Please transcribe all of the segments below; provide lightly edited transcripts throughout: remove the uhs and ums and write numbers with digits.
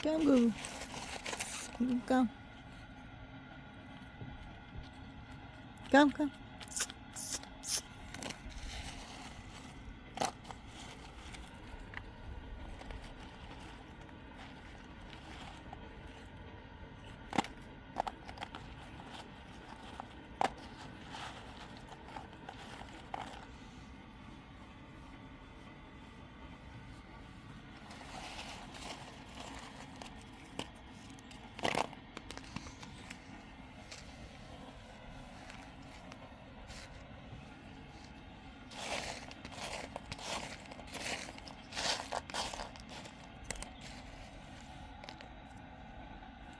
Come, Gugu. Come. Come.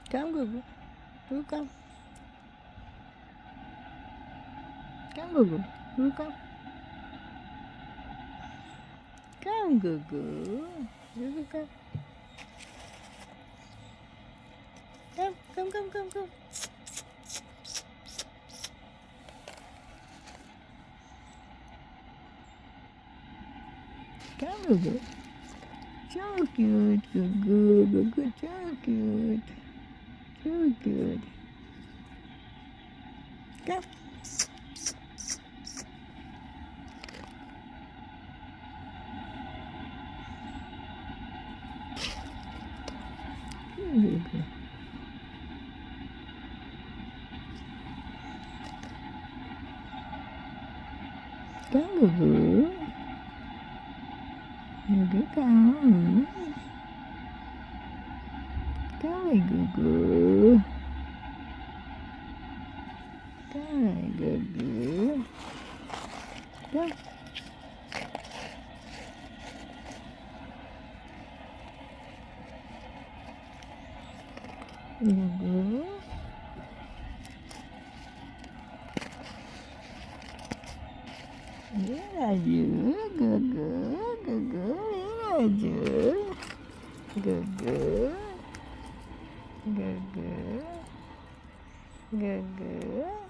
Come, Gugu. Gugu, come. Come, Gugu. Gugu, come. Come, Gugu. Gugu, come. Come. Come, Gugu. So cute, Gugu. Gugu, so cute. So cute. Come. Come, Gugu. Come, Gugu. Gugu, come. Come, Gugu. Come, Gugu. Come. Gugu. Laju, Gugu. Laju. Gugu.